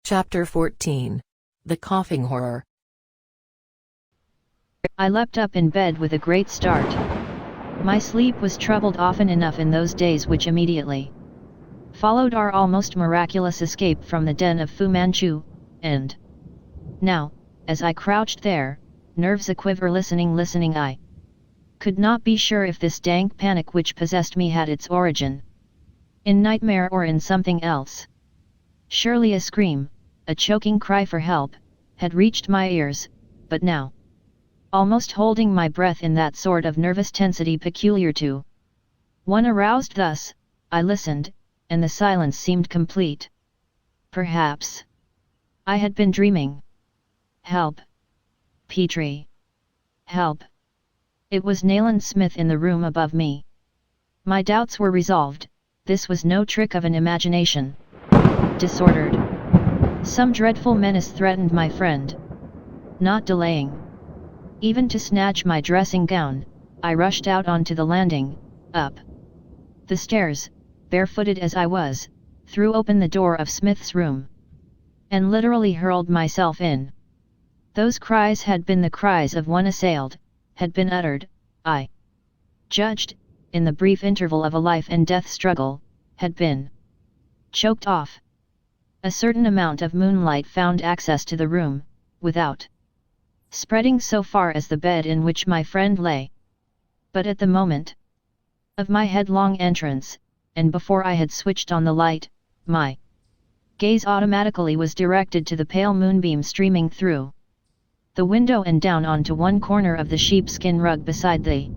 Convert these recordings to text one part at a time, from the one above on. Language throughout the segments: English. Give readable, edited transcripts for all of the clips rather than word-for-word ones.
Chapter 14. The Coughing Horror. I leapt up in bed with a great start. My sleep was troubled often enough in those days, which immediately followed our almost miraculous escape from the den of Fu Manchu, and now, as I crouched there, nerves a-quiver listening, I could not be sure if this dank panic which possessed me had its origin in nightmare or in something else. Surely a scream, a choking cry for help, had reached my ears, but now, almost holding my breath in that sort of nervous tensity peculiar to one aroused thus, I listened, and the silence seemed complete. Perhaps I had been dreaming. Help! Petrie! Help! It was Nayland Smith in the room above me. My doubts were resolved. This was no trick of an imagination. Disordered. Some dreadful menace threatened my friend. Not delaying even to snatch my dressing gown, I rushed out onto the landing, up the stairs, barefooted as I was, threw open the door of Smith's room, and literally hurled myself in. Those cries had been the cries of one assailed, had been uttered, I judged, in the brief interval of a life and death struggle, had been choked off. A certain amount of moonlight found access to the room, without spreading so far as the bed in which my friend lay. But at the moment of my headlong entrance, and before I had switched on the light, my gaze automatically was directed to the pale moonbeam streaming through the window and down onto one corner of the sheepskin rug beside the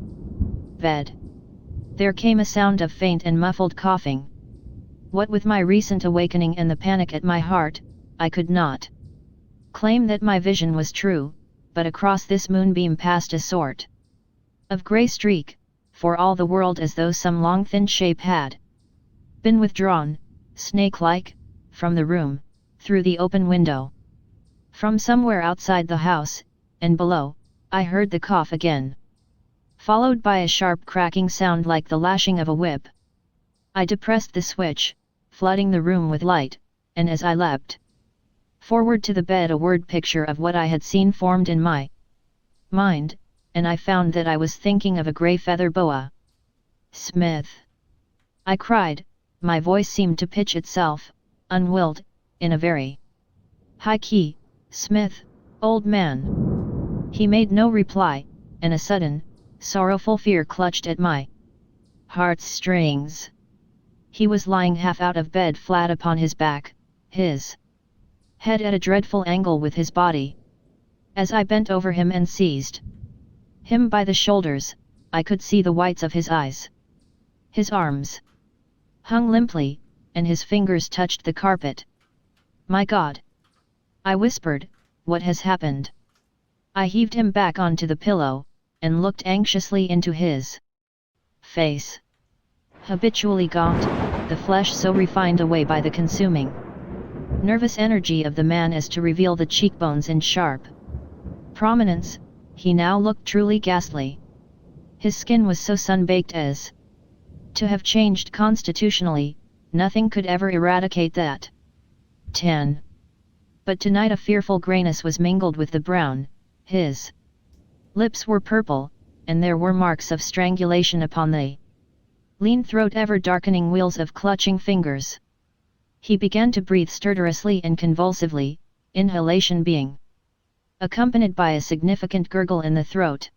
bed. There came a sound of faint and muffled coughing. What with my recent awakening and the panic at my heart, I could not claim that my vision was true, but across this moonbeam passed a sort of grey streak, for all the world as though some long thin shape had been withdrawn, snake-like, from the room, through the open window. From somewhere outside the house, and below, I heard the cough again, followed by a sharp cracking sound like the lashing of a whip. I depressed the switch, flooding the room with light, and as I leapt forward to the bed, a word picture of what I had seen formed in my mind, and I found that I was thinking of a grey feather boa. Smith! I cried, my voice seemed to pitch itself, unwilled, in a very high key. Smith, old man! He made no reply, and a sudden, sorrowful fear clutched at my heartstrings. He was lying half out of bed, flat upon his back, his head at a dreadful angle with his body. As I bent over him and seized him by the shoulders, I could see the whites of his eyes. His arms hung limply, and his fingers touched the carpet. My God! I whispered, what has happened? I heaved him back onto the pillow, and looked anxiously into his face. Habitually gaunt, the flesh so refined away by the consuming nervous energy of the man as to reveal the cheekbones in sharp prominence, he now looked truly ghastly. His skin was so sun-baked as to have changed constitutionally. Nothing could ever eradicate that. 10. But tonight a fearful greyness was mingled with the brown. His lips were purple, and there were marks of strangulation upon the lean throat, ever darkening wheels of clutching fingers. He began to breathe stertorously and convulsively, inhalation being accompanied by a significant gurgle in the throat.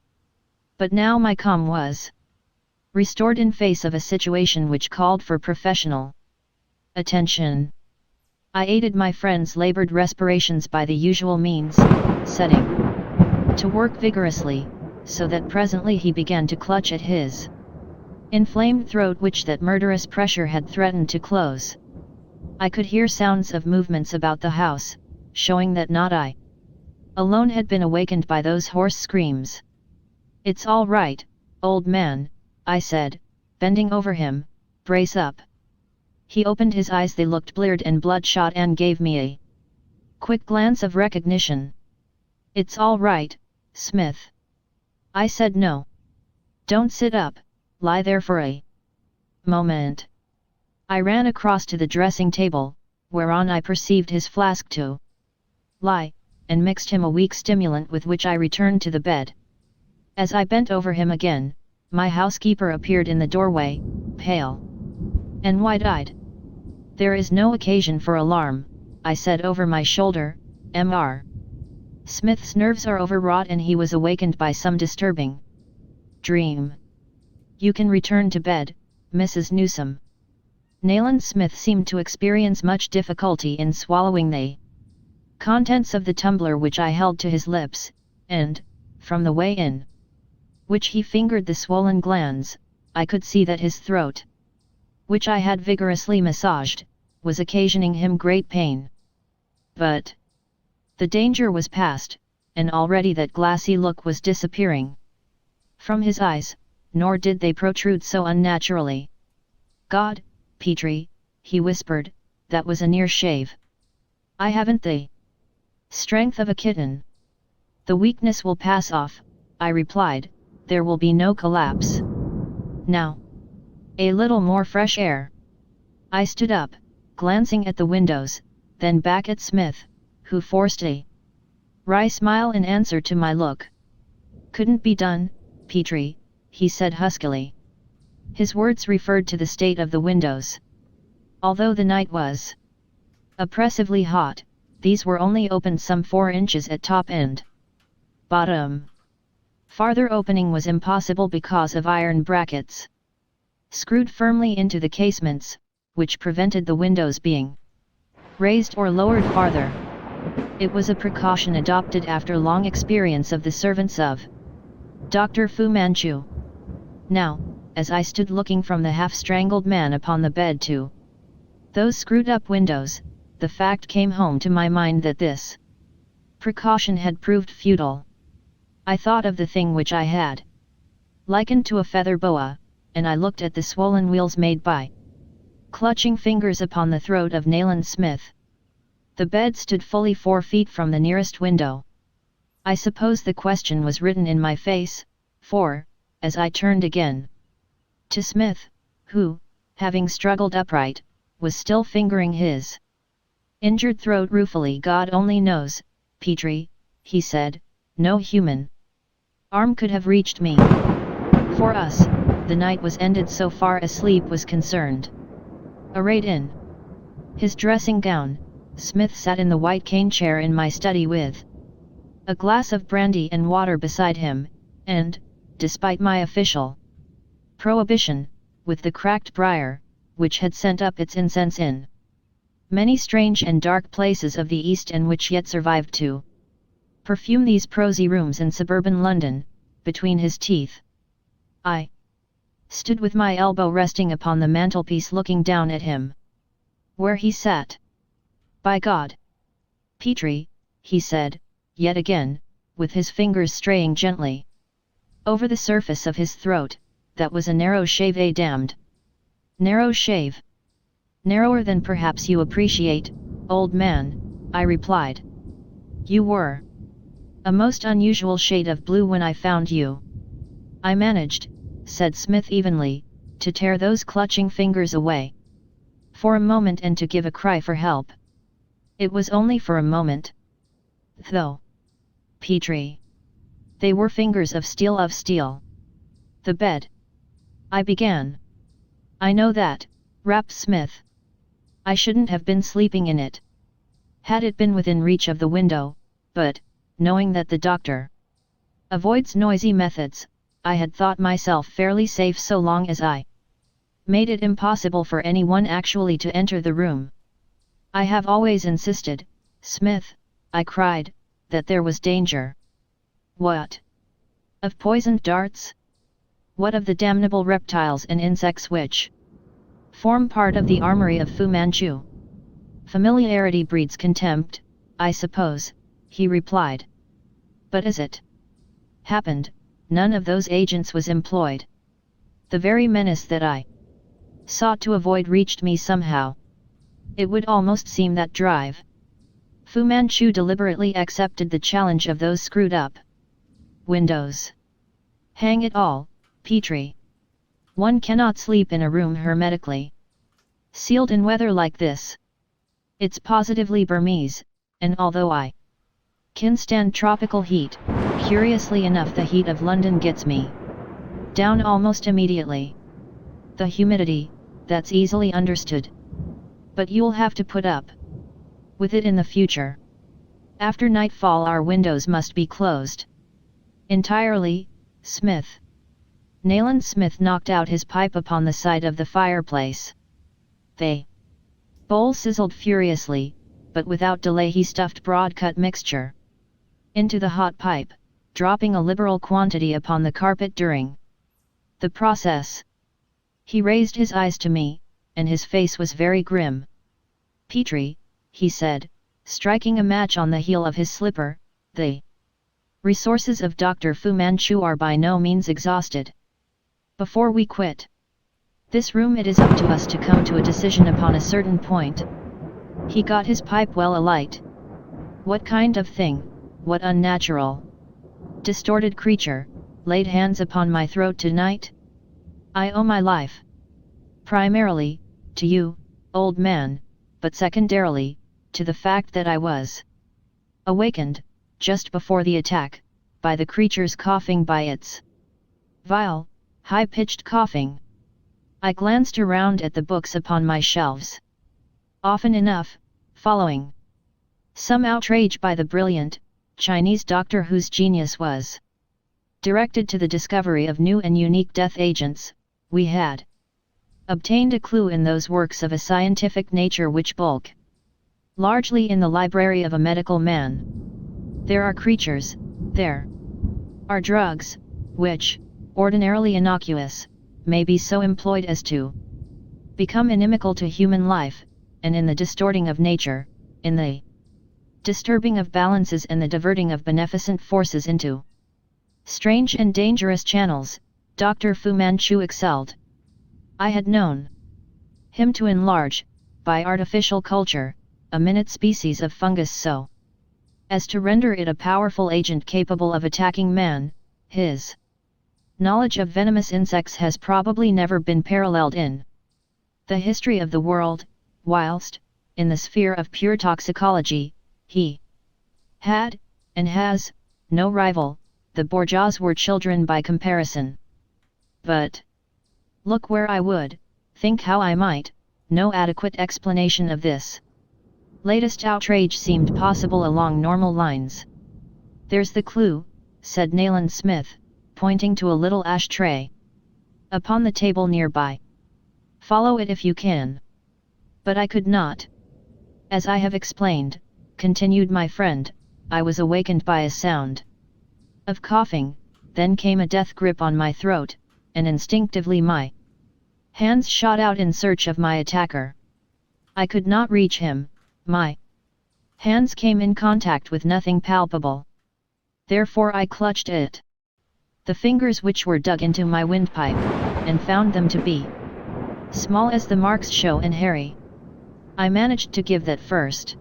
But now my calm was restored in face of a situation which called for professional attention. I aided my friend's labored respirations by the usual means, setting to work vigorously, so that presently he began to clutch at his inflamed throat, which that murderous pressure had threatened to close. I could hear sounds of movements about the house, showing that not I alone had been awakened by those hoarse screams. It's all right, old man, I said, bending over him, brace up. He opened his eyes, they looked bleared and bloodshot, and gave me a quick glance of recognition. It's all right, Smith. I said. No. Don't sit up, lie there for a moment. I ran across to the dressing table, whereon I perceived his flask to lie, and mixed him a weak stimulant with which I returned to the bed. As I bent over him again, my housekeeper appeared in the doorway, pale and wide-eyed. "There is no occasion for alarm," I said over my shoulder, "Mr. Smith's nerves are overwrought and he was awakened by some disturbing dream. You can return to bed, Mrs. Newsome." Nayland Smith seemed to experience much difficulty in swallowing the contents of the tumbler which I held to his lips, and, from the way in which he fingered the swollen glands, I could see that his throat, which I had vigorously massaged, was occasioning him great pain. But the danger was past, and already that glassy look was disappearing from his eyes, nor did they protrude so unnaturally. "God, Petrie," he whispered, "that was a near shave. I haven't the strength of a kitten." "The weakness will pass off," I replied, "there will be no collapse. Now, a little more fresh air." I stood up, glancing at the windows, then back at Smith, who forced a wry smile in answer to my look. "Couldn't be done, Petrie," he said huskily. His words referred to the state of the windows. Although the night was oppressively hot, these were only opened some 4 inches at top and bottom. Farther opening was impossible because of iron brackets screwed firmly into the casements, which prevented the windows being raised or lowered farther. It was a precaution adopted after long experience of the servants of Dr. Fu Manchu. Now, as I stood looking from the half-strangled man upon the bed to those screwed-up windows, the fact came home to my mind that this precaution had proved futile. I thought of the thing which I had likened to a feather boa, and I looked at the swollen wheals made by clutching fingers upon the throat of Nayland Smith. The bed stood fully 4 feet from the nearest window. I suppose the question was written in my face, for, as I turned again to Smith, who, having struggled upright, was still fingering his injured throat ruefully, "God only knows, Petrie," he said, "no human arm could have reached me. For us, the night was ended so far as sleep was concerned." Arrayed in his dressing gown, Smith sat in the white cane chair in my study with a glass of brandy and water beside him, and, despite my official prohibition, with the cracked briar, which had sent up its incense in many strange and dark places of the East and which yet survived to perfume these prosy rooms in suburban London, between his teeth. I stood with my elbow resting upon the mantelpiece looking down at him, where he sat. "By God, Petrie," he said, yet again, with his fingers straying gently over the surface of his throat, "that was a narrow shave, a damned narrow shave." "Narrower than perhaps you appreciate, old man," I replied. "You were a most unusual shade of blue when I found you." "I managed," said Smith evenly, "to tear those clutching fingers away for a moment and to give a cry for help. It was only for a moment, though, Petrie. They were fingers of steel of steel." "The bed," I began. "I know that," rapped Smith. "I shouldn't have been sleeping in it had it been within reach of the window, but, knowing that the doctor avoids noisy methods, I had thought myself fairly safe so long as I made it impossible for anyone actually to enter the room. I have always insisted, Smith," I cried, "that there was danger." "What? Of poisoned darts? What of the damnable reptiles and insects which form part of the armory of Fu Manchu?" "Familiarity breeds contempt, I suppose," he replied. "But as it happened, none of those agents was employed. The very menace that I sought to avoid reached me somehow. It would almost seem that drive Fu Manchu deliberately accepted the challenge of those screwed up windows. Hang it all, Petrie! One cannot sleep in a room hermetically sealed in weather like this." It's positively Burmese, and although I can stand tropical heat, curiously enough the heat of London gets me down almost immediately. The humidity, that's easily understood. But you'll have to put up with it in the future. After nightfall our windows must be closed entirely, Smith. Nayland Smith knocked out his pipe upon the side of the fireplace. The bowl sizzled furiously, but without delay he stuffed broad-cut mixture into the hot pipe, dropping a liberal quantity upon the carpet during the process. He raised his eyes to me, and his face was very grim. "Petrie," he said, striking a match on the heel of his slipper, "the resources of Dr. Fu Manchu are by no means exhausted. Before we quit this room it is up to us to come to a decision upon a certain point." He got his pipe well alight. "What kind of thing, what unnatural, distorted creature, laid hands upon my throat tonight? I owe my life primarily to you, old man, but secondarily to the fact that I was awakened, just before the attack, by the creature's coughing, by its vile, high-pitched coughing." I glanced around at the books upon my shelves. Often enough, following some outrage by the brilliant Chinese doctor whose genius was directed to the discovery of new and unique death agents, we had obtained a clue in those works of a scientific nature which bulk largely in the library of a medical man. There are creatures, there are drugs, which, ordinarily innocuous, may be so employed as to become inimical to human life, and in the distorting of nature, in the disturbing of balances and the diverting of beneficent forces into strange and dangerous channels, Dr. Fu Manchu excelled. I had known him to enlarge, by artificial culture, a minute species of fungus so as to render it a powerful agent capable of attacking man. His knowledge of venomous insects has probably never been paralleled in the history of the world, whilst, in the sphere of pure toxicology, he had, and has, no rival. The bourgeois were children by comparison. But look where I would, think how I might, no adequate explanation of this latest outrage seemed possible along normal lines. "There's the clue," said Nayland Smith, pointing to a little ashtray upon the table nearby. "Follow it if you can." But I could not. "As I have explained," continued my friend, "I was awakened by a sound of coughing, then came a death grip on my throat, and instinctively my hands shot out in search of my attacker. I could not reach him, my hands came in contact with nothing palpable. Therefore I clutched at the fingers which were dug into my windpipe, and found them to be small as the marks show and hairy. I managed to give that first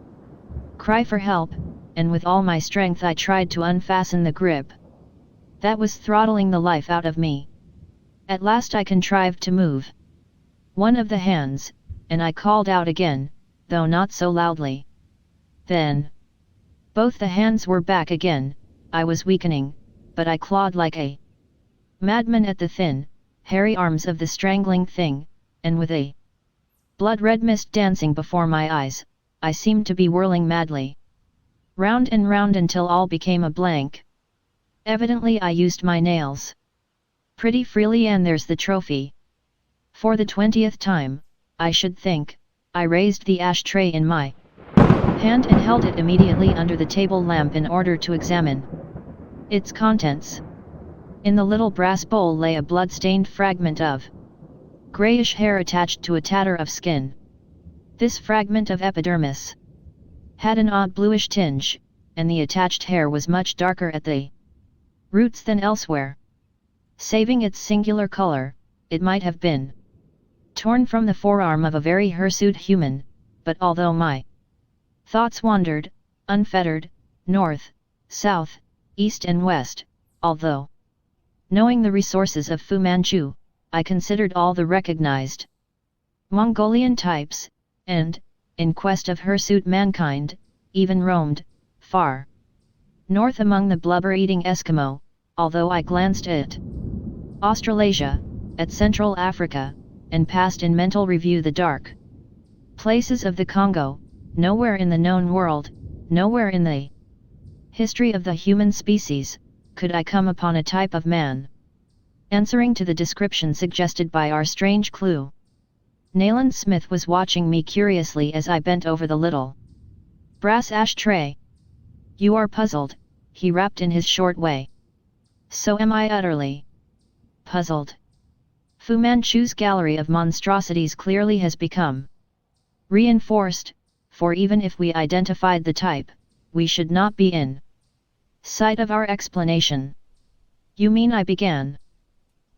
cry for help, and with all my strength I tried to unfasten the grip that was throttling the life out of me. At last I contrived to move one of the hands, and I called out again, though not so loudly. Then both the hands were back again. I was weakening, but I clawed like a madman at the thin, hairy arms of the strangling thing, and with a blood-red mist dancing before my eyes, I seemed to be whirling madly round and round until all became a blank. Evidently I used my nails pretty freely, and there's the trophy. For the 20th time, I should think, I raised the ashtray in my hand and held it immediately under the table lamp in order to examine its contents. In the little brass bowl lay a blood-stained fragment of grayish hair attached to a tatter of skin. This fragment of epidermis had an odd bluish tinge, and the attached hair was much darker at the roots than elsewhere. Saving its singular color, it might have been torn from the forearm of a very hirsute human, but although my thoughts wandered, unfettered, north, south, east and west, although knowing the resources of Fu Manchu, I considered all the recognized Mongolian types, and, in quest of hirsute mankind, even roamed, far north among the blubber-eating Eskimo, although I glanced at Australasia, at Central Africa, and passed in mental review the dark places of the Congo, nowhere in the known world, nowhere in the history of the human species, could I come upon a type of man answering to the description suggested by our strange clue. Nayland Smith was watching me curiously as I bent over the little brass ashtray. "You are puzzled," he rapped in his short way. "So am I, utterly puzzled. Fu Manchu's gallery of monstrosities clearly has become reinforced, for even if we identified the type, we should not be in sight of our explanation." "You mean," I began.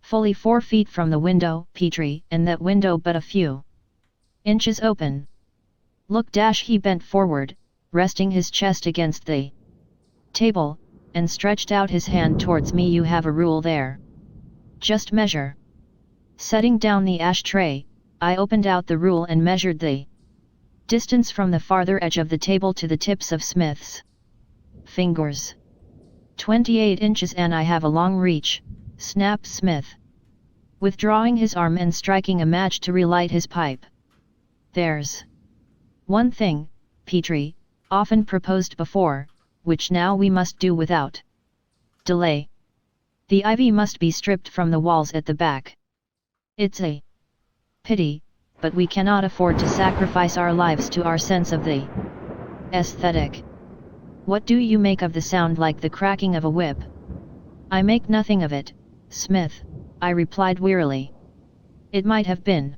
"Fully 4 feet from the window, Petrie, and that window but a few inches open. Look." He bent forward, resting his chest against the table, and stretched out his hand towards me. "You have a rule there. Just measure." Setting down the ashtray, I opened out the rule and measured the distance from the farther edge of the table to the tips of Smith's fingers. 28 inches, and I have a long reach," snapped Smith, withdrawing his arm and striking a match to relight his pipe. "There's one thing, Petrie, often proposed before, which now we must do without delay. The ivy must be stripped from the walls at the back. It's a pity, but we cannot afford to sacrifice our lives to our sense of the aesthetic. What do you make of the sound like the cracking of a whip?" "I make nothing of it, Smith," I replied wearily. "It might have been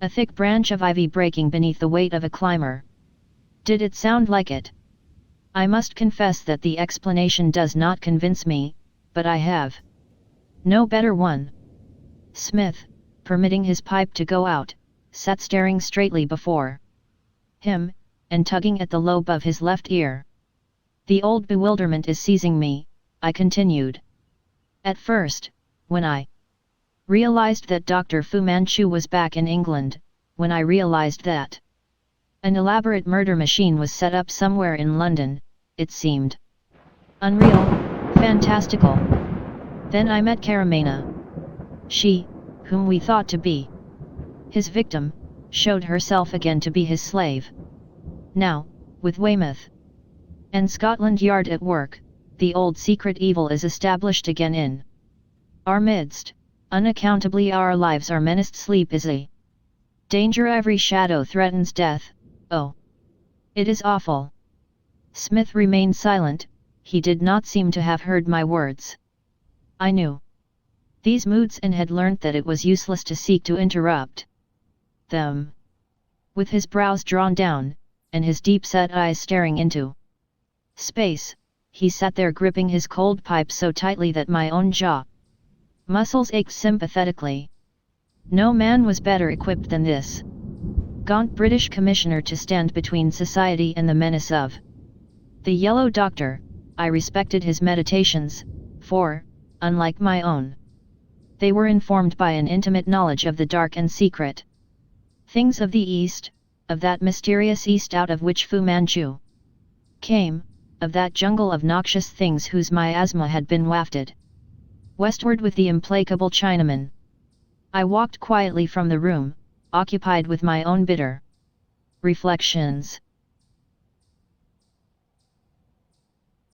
a thick branch of ivy breaking beneath the weight of a climber. Did it sound like it?" I must confess that the explanation does not convince me, but I have no better one. Smith, permitting his pipe to go out, sat staring straightly before him, and tugging at the lobe of his left ear. "The old bewilderment is seizing me," I continued. "At first, when I realized that Dr. Fu Manchu was back in England, when I realized that an elaborate murder machine was set up somewhere in London, it seemed unreal, fantastical. Then I met Karamena. She, whom we thought to be his victim, showed herself again to be his slave. Now, with Weymouth and Scotland Yard at work, the old secret evil is established again in our midst. Unaccountably our lives are menaced. Sleep is a danger. Every shadow threatens death. Oh, it is awful." Smith remained silent. He did not seem to have heard my words. I knew these moods and had learnt that it was useless to seek to interrupt them. With his brows drawn down, and his deep-set eyes staring into space, he sat there gripping his cold pipe so tightly that my own jaw muscles ached sympathetically. No man was better equipped than this gaunt British commissioner to stand between society and the menace of the Yellow Doctor. I respected his meditations, for, unlike my own, they were informed by an intimate knowledge of the dark and secret things of the East, of that mysterious East out of which Fu Manchu came, of that jungle of noxious things whose miasma had been wafted westward with the implacable Chinaman. I walked quietly from the room, occupied with my own bitter reflections.